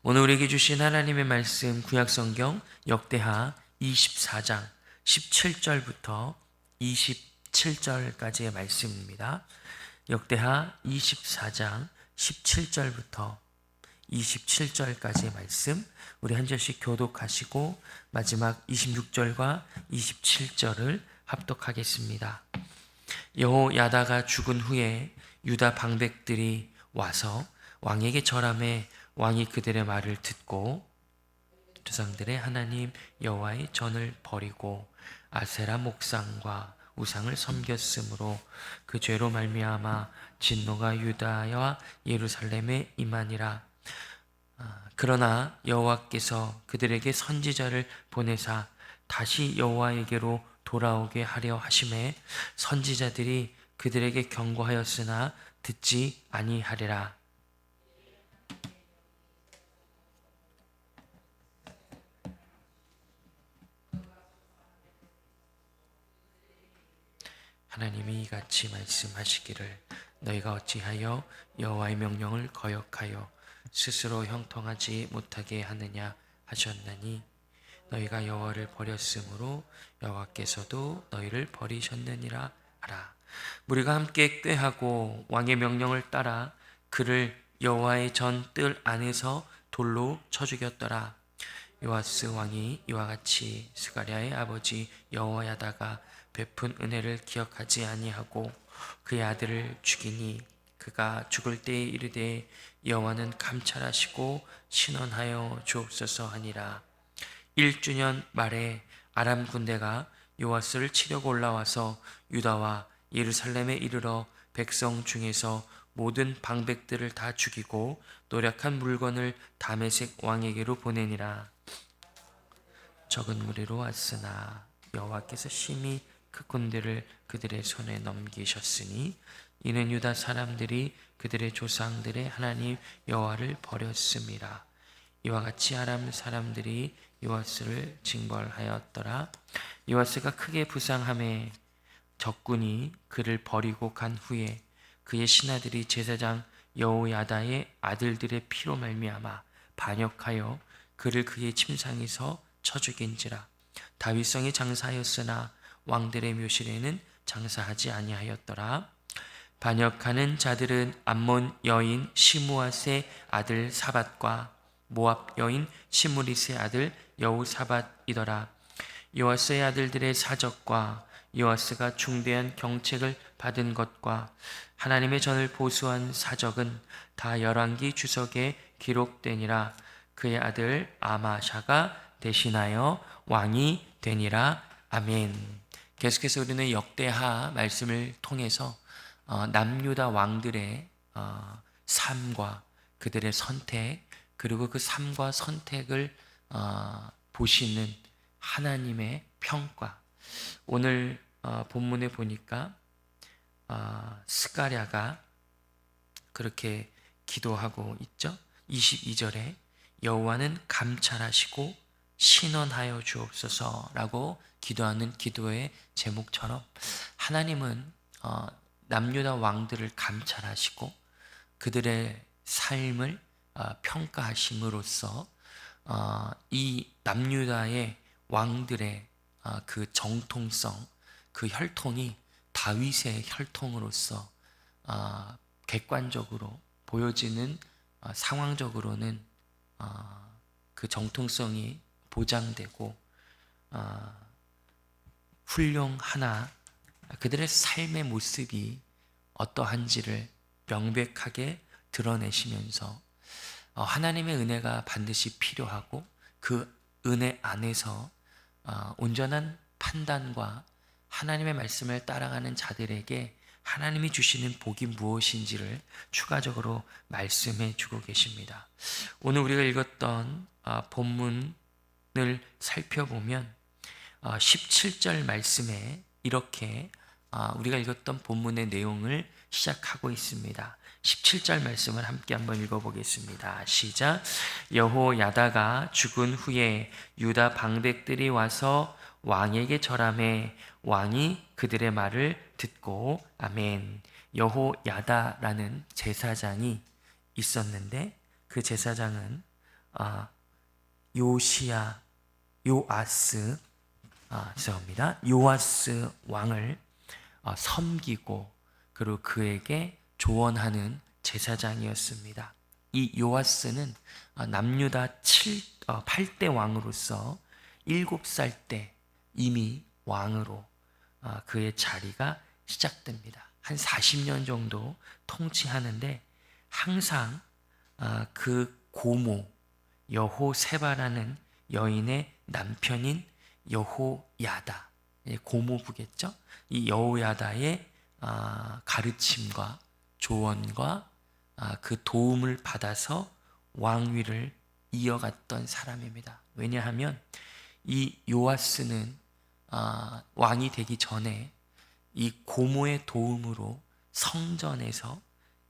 오늘 우리에게 주신 하나님의 말씀 구약성경 역대하 24장 17절부터 27절까지의 말씀입니다. 역대하 24장 17절부터 27절까지의 말씀, 우리 한 절씩 교독하시고 마지막 26절과 27절을 합독하겠습니다. 여호야다가 죽은 후에 유다 방백들이 와서 왕에게 절하매 왕이 그들의 말을 듣고 조상들의 하나님 여호와의 전을 버리고 아세라 목상과 우상을 섬겼으므로 그 죄로 말미암아 진노가 유다와 예루살렘에 임하니라. 그러나 여호와께서 그들에게 선지자를 보내사 다시 여호와에게로 돌아오게 하려 하심에 선지자들이 그들에게 경고하였으나 듣지 아니하리라. 하나님이 이같이 말씀하시기를 너희가 어찌하여 여호와의 명령을 거역하여 스스로 형통하지 못하게 하느냐 하셨나니 너희가 여호와를 버렸으므로 여호와께서도 너희를 버리셨느니라 하라. 무리가 함께 꾀하고 왕의 명령을 따라 그를 여호와의 전 뜰 안에서 돌로 쳐 죽였더라. 요아스 왕이 이와 같이 스가랴의 아버지 여호야다가 베푼 은혜를 기억하지 아니하고 그의 아들을 죽이니 그가 죽을 때에 이르되 여호와는 감찰하시고 신원하여 주옵소서 하니라. 1주년 말에 아람 군대가 요아스를 치려고 올라와서 유다와 예루살렘에 이르러 백성 중에서 모든 방백들을 다 죽이고 노략한 물건을 다메섹 왕에게로 보내니라. 적은 무리로 왔으나 여호와께서 심히 그 군대를 그들의 손에 넘기셨으니 이는 유다 사람들이 그들의 조상들의 하나님 여호와를 버렸음이라. 이와 같이 아람 사람들이 요아스를 징벌하였더라. 요아스가 크게 부상함에 적군이 그를 버리고 간 후에 그의 신하들이 제사장 여호야다의 아들들의 피로 말미암아 반역하여 그를 그의 침상에서 쳐 죽인지라. 다윗성이 장사하였으나 왕들의 묘실에는 장사하지 아니하였더라. 반역하는 자들은 암몬 여인 시므앗의 아들 사밧과 모압 여인 시므릿의 아들 여우사밧이더라. 요아스의 아들들의 사적과 요아스가 중대한 경책을 받은 것과 하나님의 전을 보수한 사적은 다 열왕기 주석에 기록되니라. 그의 아들 아마샤가 대신하여 왕이 되니라. 아멘. 계속해서 우리는 역대하 말씀을 통해서 남유다 왕들의 삶과 그들의 선택, 그리고 그 삶과 선택을 보시는 하나님의 평가. 오늘 본문에 보니까 스가랴가 그렇게 기도하고 있죠. 22절에 여호와는 감찰하시고 신원하여 주옵소서라고 기도하는 기도의 제목처럼 하나님은 남유다 왕들을 감찰하시고 그들의 삶을 평가하심으로써 이 남유다의 왕들의 그 정통성, 그 혈통이 다윗의 혈통으로서 객관적으로 보여지는 상황적으로는 그 정통성이 보장되고 훌륭하나 그들의 삶의 모습이 어떠한지를 명백하게 드러내시면서 하나님의 은혜가 반드시 필요하고 그 은혜 안에서 온전한 판단과 하나님의 말씀을 따라가는 자들에게 하나님이 주시는 복이 무엇인지를 추가적으로 말씀해 주고 계십니다. 오늘 우리가 읽었던 본문을 살펴보면 17절 말씀에 이렇게 우리가 읽었던 본문의 내용을 시작하고 있습니다. 17절 말씀을 함께 한번 읽어보겠습니다. 시작. 여호야다가 죽은 후에 유다 방백들이 와서 왕에게 절하매 왕이 그들의 말을 듣고 아멘. 여호야다라는 제사장이 있었는데 그 제사장은 요시야 요아스 죄송합니다. 요아스 왕을 섬기고 그리고 그에게 조언하는 제사장이었습니다. 이 요아스는 남유다 8대 왕으로서 7살 때 이미 왕으로 그의 자리가 시작됩니다. 한 40년 정도 통치하는데 항상 그 고모 여호세바라는 여인의 남편인 여호야다, 고모부겠죠. 이 여호야다의 가르침과 조언과 그 도움을 받아서 왕위를 이어갔던 사람입니다. 왜냐하면 이 요아스는 왕이 되기 전에 이 고모의 도움으로 성전에서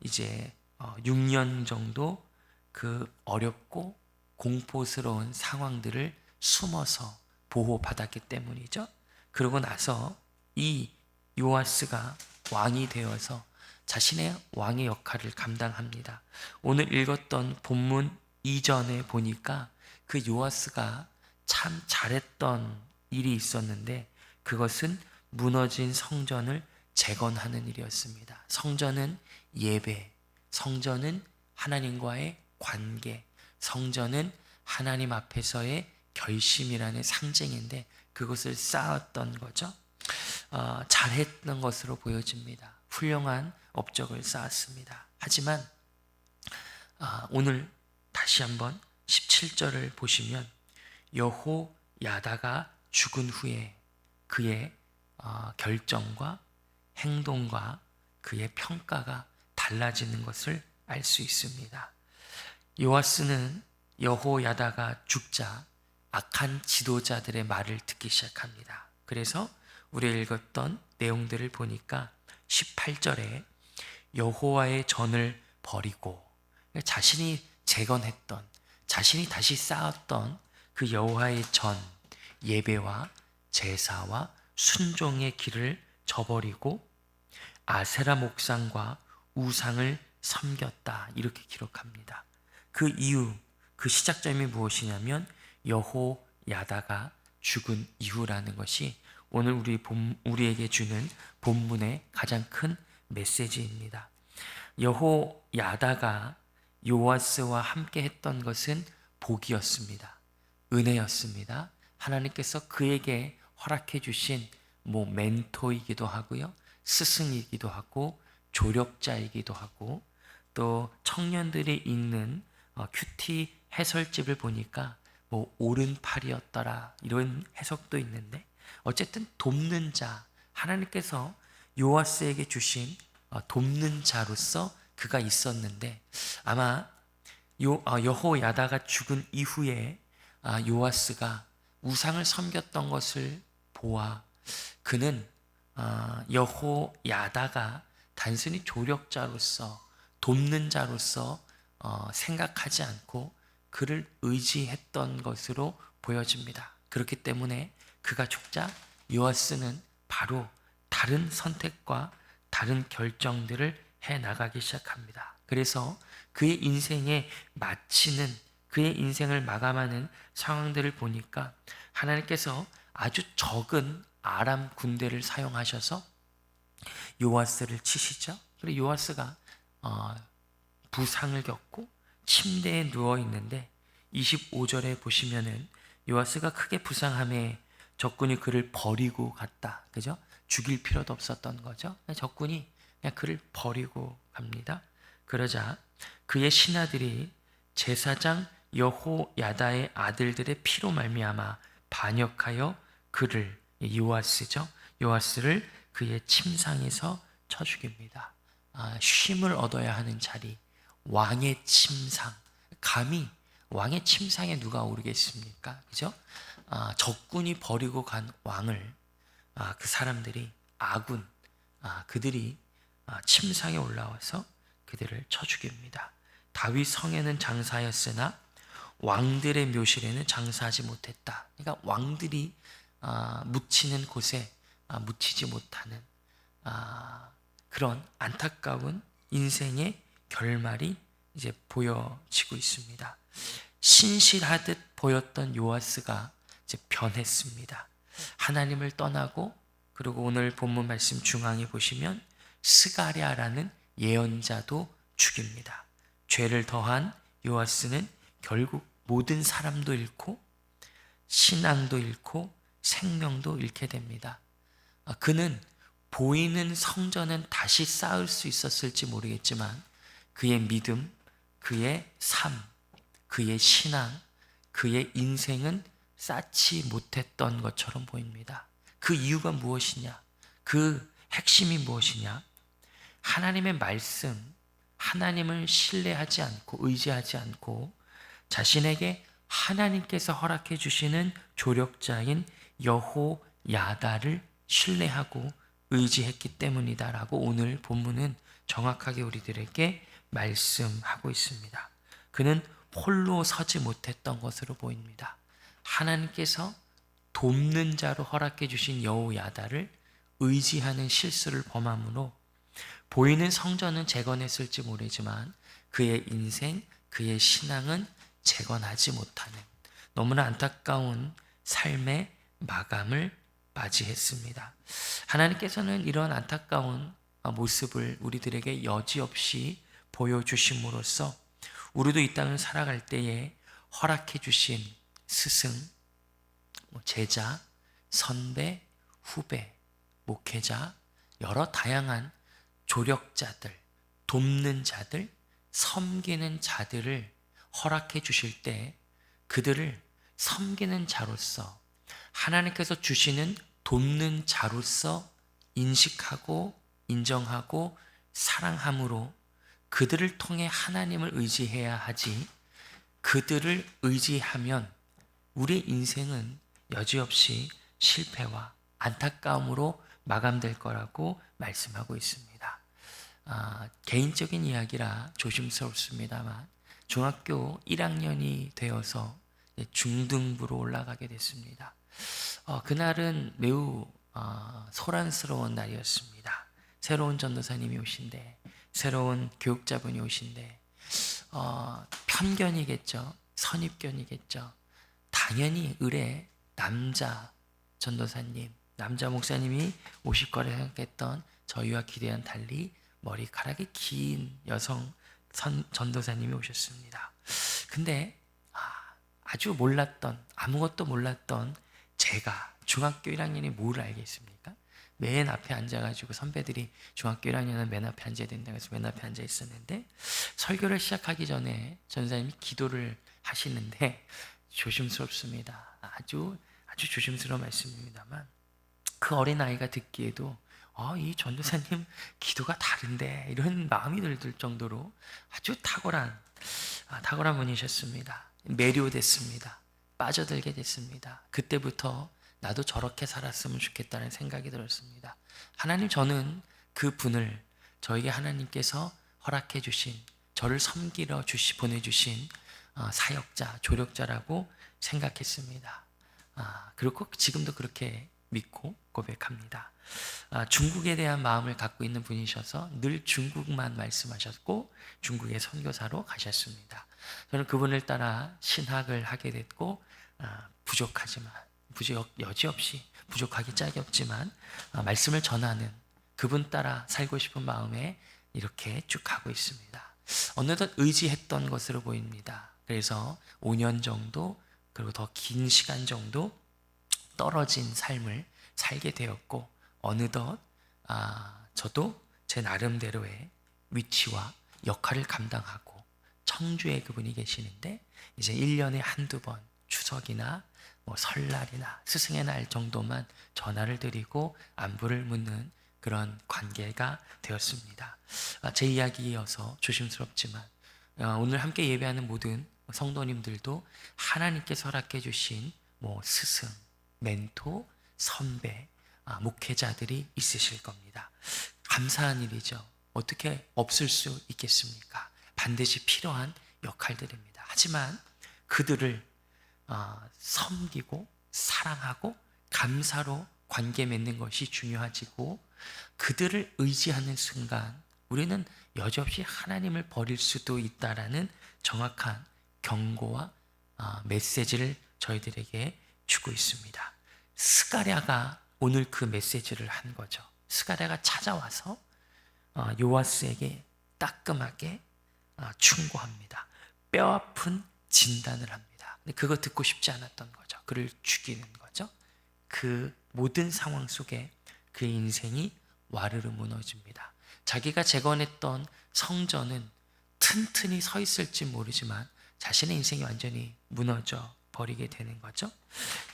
이제 6년 정도 그 어렵고 공포스러운 상황들을 숨어서 보호받았기 때문이죠. 그러고 나서 이 요아스가 왕이 되어서 자신의 왕의 역할을 감당합니다. 오늘 읽었던 본문 이전에 보니까 그 요아스가 참 잘했던 일이 있었는데 그것은 무너진 성전을 재건하는 일이었습니다. 성전은 예배, 성전은 하나님과의 관계, 성전은 하나님 앞에서의 결심이라는 상징인데 그것을 쌓았던 거죠. 잘했던 것으로 보여집니다. 훌륭한 업적을 쌓았습니다. 하지만 오늘 다시 한번 17절을 보시면 여호야다가 죽은 후에 그의 결정과 행동과 그의 평가가 달라지는 것을 알 수 있습니다. 요아스는 여호야다가 죽자 악한 지도자들의 말을 듣기 시작합니다. 그래서 우리 읽었던 내용들을 보니까 18절에 여호와의 전을 버리고 자신이 재건했던, 자신이 다시 쌓았던 그 여호와의 전, 예배와 제사와 순종의 길을 저버리고 아세라 목상과 우상을 섬겼다, 이렇게 기록합니다. 그 이유, 그 시작점이 무엇이냐면 여호야다가 죽은 이후라는 것이 오늘 우리에게 주는 본문의 가장 큰 메시지입니다. 여호야다가 요아스와 함께 했던 것은 복이었습니다. 은혜였습니다. 하나님께서 그에게 허락해 주신 멘토이기도 하고요, 스승이기도 하고 조력자이기도 하고, 또 청년들이 읽는 큐티 해설집을 보니까 오른팔이었더라, 이런 해석도 있는데 어쨌든 돕는 자, 하나님께서 요아스에게 주신 돕는 자로서 그가 있었는데 아마 여호야다가 죽은 이후에 요아스가 우상을 섬겼던 것을 보아 그는 여호야다가 단순히 조력자로서 돕는 자로서 생각하지 않고 그를 의지했던 것으로 보여집니다. 그렇기 때문에 그가 죽자 요아스는 바로 다른 선택과 다른 결정들을 해나가기 시작합니다. 그래서 그의 인생에 마치는, 그의 인생을 마감하는 상황들을 보니까 하나님께서 아주 적은 아람 군대를 사용하셔서 요아스를 치시죠. 그리고 요아스가 부상을 겪고 침대에 누워 있는데 25절에 보시면은 요아스가 크게 부상함에 적군이 그를 버리고 갔다. 그죠? 죽일 필요도 없었던 거죠. 적군이 그냥 그를 버리고 갑니다. 그러자 그의 신하들이 제사장 여호야다의 아들들의 피로 말미암아 반역하여 그를, 요아스죠, 요아스를 그의 침상에서 쳐 죽입니다. 쉼을 얻어야 하는 자리, 왕의 침상. 감히 왕의 침상에 누가 오르겠습니까? 그죠? 적군이 버리고 간 왕을 그 사람들이, 아군, 그들이 침상에 올라와서 그들을 쳐 죽입니다. 다윗 성에는 장사하였으나 왕들의 묘실에는 장사하지 못했다. 그러니까 왕들이 묻히는 곳에 묻히지 못하는 그런 안타까운 인생의 결말이 이제 보여지고 있습니다. 신실하듯 보였던 요아스가 이제 변했습니다. 하나님을 떠나고, 그리고 오늘 본문 말씀 중앙에 보시면 스가랴라는 예언자도 죽입니다. 죄를 더한 요아스는 결국 모든 사람도 잃고 신앙도 잃고 생명도 잃게 됩니다. 그는 보이는 성전은 다시 쌓을 수 있었을지 모르겠지만 그의 믿음, 그의 삶, 그의 신앙, 그의 인생은 쌓지 못했던 것처럼 보입니다. 그 이유가 무엇이냐? 그 핵심이 무엇이냐? 하나님의 말씀, 하나님을 신뢰하지 않고 의지하지 않고 자신에게 하나님께서 허락해 주시는 조력자인 여호야다를 신뢰하고 의지했기 때문이다라고 오늘 본문은 정확하게 우리들에게 말씀하고 있습니다. 그는 홀로 서지 못했던 것으로 보입니다. 하나님께서 돕는 자로 허락해 주신 여호야다를 의지하는 실수를 범함으로 보이는 성전은 재건했을지 모르지만 그의 인생, 그의 신앙은 재건하지 못하는 너무나 안타까운 삶의 마감을 맞이했습니다. 하나님께서는 이런 안타까운 모습을 우리들에게 여지없이 보여주심으로써 우리도 이 땅을 살아갈 때에 허락해 주신 스승, 제자, 선배, 후배, 목회자, 여러 다양한 조력자들, 돕는 자들, 섬기는 자들을 허락해 주실 때 그들을 섬기는 자로서 하나님께서 주시는 돕는 자로서 인식하고 인정하고 사랑함으로 그들을 통해 하나님을 의지해야 하지, 그들을 의지하면 우리 인생은 여지없이 실패와 안타까움으로 마감될 거라고 말씀하고 있습니다. 개인적인 이야기라 조심스럽습니다만 중학교 1학년이 되어서 중등부로 올라가게 됐습니다. 그날은 매우 소란스러운 날이었습니다. 새로운 전도사님이 오신데, 새로운 교육자분이 오신데, 편견이겠죠. 선입견이겠죠. 당연히 을의 남자 전도사님, 남자 목사님이 오실 거라 생각했던 저희와 기대한 달리 머리카락이 긴 여성 전도사님이 오셨습니다. 근데 아주 몰랐던, 아무것도 몰랐던 제가 중학교 1학년이 뭘 알겠습니까? 맨 앞에 앉아가지고 선배들이 중학교 1학년은 맨 앞에 앉아야 된다고 해서 맨 앞에 앉아 있었는데 설교를 시작하기 전에 전사님이 기도를 하시는데 조심스럽습니다. 아주 조심스러운 말씀입니다만 그 어린아이가 듣기에도 이 전도사님 기도가 다른데 이런 마음이 들 정도로 아주 탁월한 분이셨습니다. 매료됐습니다. 빠져들게 됐습니다. 그때부터 나도 저렇게 살았으면 좋겠다는 생각이 들었습니다. 하나님, 저는 그 분을 저에게 하나님께서 허락해 주신, 저를 섬기러 보내주신 사역자, 조력자라고 생각했습니다. 그리고 지금도 그렇게 믿고 고백합니다. 중국에 대한 마음을 갖고 있는 분이셔서 늘 중국만 말씀하셨고 중국의 선교사로 가셨습니다. 저는 그분을 따라 신학을 하게 됐고 여지없이 부족하기 짝이 없지만 말씀을 전하는 그분 따라 살고 싶은 마음에 이렇게 쭉 가고 있습니다. 어느덧 의지했던 것으로 보입니다. 그래서 5년 정도 그리고 더 긴 시간 정도 떨어진 삶을 살게 되었고 어느덧 저도 제 나름대로의 위치와 역할을 감당하고 청주에 그분이 계시는데 이제 1년에 한두 번 추석이나 설날이나 스승의 날 정도만 전화를 드리고 안부를 묻는 그런 관계가 되었습니다. 제 이야기여서 조심스럽지만 오늘 함께 예배하는 모든 성도님들도 하나님께서 허락해 주신 스승, 멘토, 선배, 목회자들이 있으실 겁니다. 감사한 일이죠. 어떻게 없을 수 있겠습니까? 반드시 필요한 역할들입니다. 하지만 그들을 섬기고 사랑하고 감사로 관계 맺는 것이 중요하지고 그들을 의지하는 순간 우리는 여지없이 하나님을 버릴 수도 있다라는 정확한 경고와 메시지를 저희들에게 주고 있습니다. 스가랴가 오늘 그 메시지를 한 거죠. 스가랴가 찾아와서 요아스에게 따끔하게 충고합니다. 뼈아픈 진단을 합니다. 근데 그거 듣고 싶지 않았던 거죠. 그를 죽이는 거죠. 그 모든 상황 속에 그의 인생이 와르르 무너집니다. 자기가 재건했던 성전은 튼튼히 서 있을지 모르지만 자신의 인생이 완전히 무너져 버리게 되는 거죠.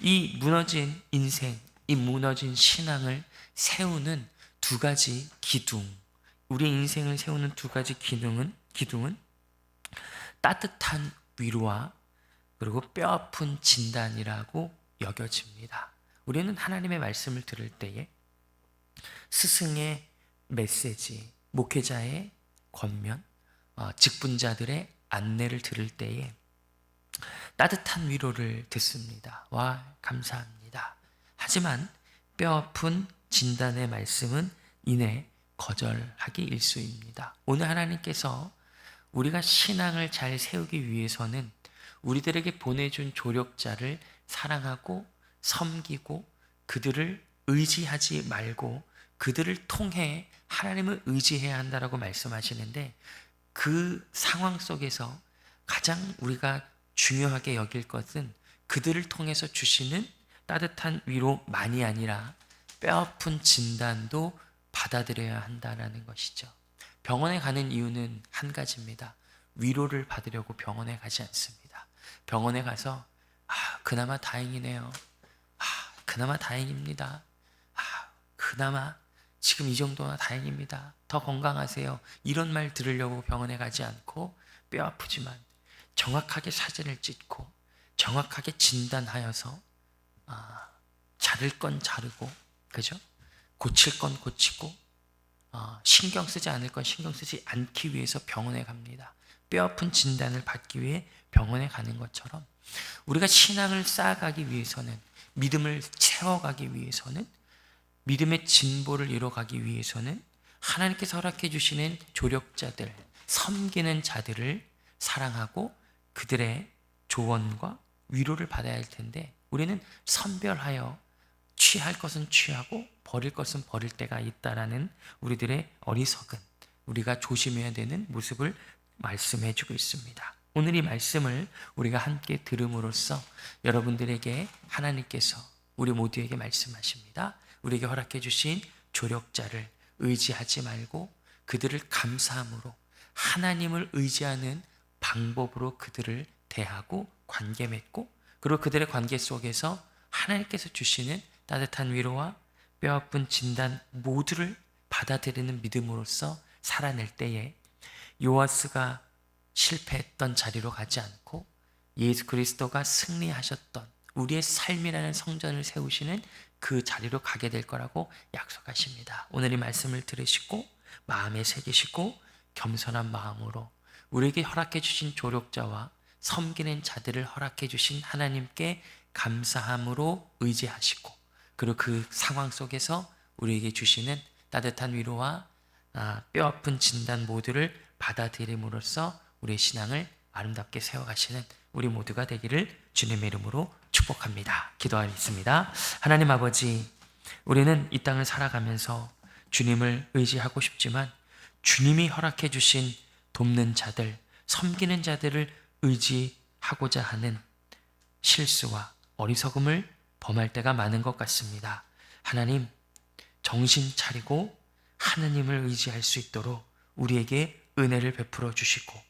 이 무너진 인생, 이 무너진 신앙을 세우는 두 가지 기둥, 우리 인생을 세우는 두 가지 기둥은 따뜻한 위로와 그리고 뼈아픈 진단이라고 여겨집니다. 우리는 하나님의 말씀을 들을 때에 스승의 메시지, 목회자의 권면, 직분자들의 안내를 들을 때에 따뜻한 위로를 듣습니다. 와, 감사합니다. 하지만 뼈아픈 진단의 말씀은 이내 거절하기 일쑤입니다. 오늘 하나님께서 우리가 신앙을 잘 세우기 위해서는 우리들에게 보내준 조력자를 사랑하고 섬기고 그들을 의지하지 말고 그들을 통해 하나님을 의지해야 한다라고 말씀하시는데, 그 상황 속에서 가장 우리가 중요하게 여길 것은 그들을 통해서 주시는 따뜻한 위로만이 아니라 뼈아픈 진단도 받아들여야 한다는 것이죠. 병원에 가는 이유는 한 가지입니다. 위로를 받으려고 병원에 가지 않습니다. 병원에 가서 그나마 다행이네요. 그나마 다행입니다. 그나마 지금 이 정도나 다행입니다. 더 건강하세요. 이런 말 들으려고 병원에 가지 않고 뼈 아프지만 정확하게 사진을 찍고 정확하게 진단하여서 자를 건 자르고, 그죠? 고칠 건 고치고 신경 쓰지 않을 건 신경 쓰지 않기 위해서 병원에 갑니다. 뼈 아픈 진단을 받기 위해 병원에 가는 것처럼 우리가 신앙을 쌓아가기 위해서는, 믿음을 채워가기 위해서는, 믿음의 진보를 이뤄가기 위해서는 하나님께서 허락해 주시는 조력자들, 섬기는 자들을 사랑하고 그들의 조언과 위로를 받아야 할 텐데, 우리는 선별하여 취할 것은 취하고 버릴 것은 버릴 때가 있다라는 우리들의 어리석은, 우리가 조심해야 되는 모습을 말씀해 주고 있습니다. 오늘 이 말씀을 우리가 함께 들음으로써 여러분들에게 하나님께서 우리 모두에게 말씀하십니다. 우리에게 허락해 주신 조력자를 의지하지 말고 그들을 감사함으로 하나님을 의지하는 방법으로 그들을 대하고 관계 맺고, 그리고 그들의 관계 속에서 하나님께서 주시는 따뜻한 위로와 뼈아픈 진단 모두를 받아들이는 믿음으로써 살아낼 때에 요아스가 실패했던 자리로 가지 않고 예수 그리스도가 승리하셨던 우리의 삶이라는 성전을 세우시는 그 자리로 가게 될 거라고 약속하십니다. 오늘 이 말씀을 들으시고 마음에 새기시고 겸손한 마음으로 우리에게 허락해 주신 조력자와 섬기는 자들을 허락해 주신 하나님께 감사함으로 의지하시고, 그리고 그 상황 속에서 우리에게 주시는 따뜻한 위로와 뼈아픈 진단 모두를 받아들임으로써 우리의 신앙을 아름답게 세워가시는 우리 모두가 되기를 주님의 이름으로 축복합니다. 기도하겠습니다. 하나님 아버지, 우리는 이 땅을 살아가면서 주님을 의지하고 싶지만 주님이 허락해 주신 돕는 자들, 섬기는 자들을 의지하고자 하는 실수와 어리석음을 범할 때가 많은 것 같습니다. 하나님, 정신 차리고 하나님을 의지할 수 있도록 우리에게 은혜를 베풀어 주시고,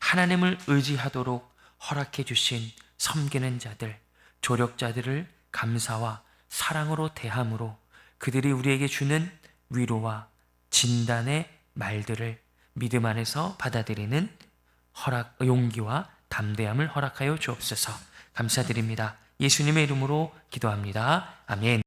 하나님을 의지하도록 허락해 주신 섬기는 자들, 조력자들을 감사와 사랑으로 대함으로 그들이 우리에게 주는 위로와 진단의 말들을 믿음 안에서 받아들이는 용기와 담대함을 허락하여 주옵소서. 감사드립니다. 예수님의 이름으로 기도합니다. 아멘.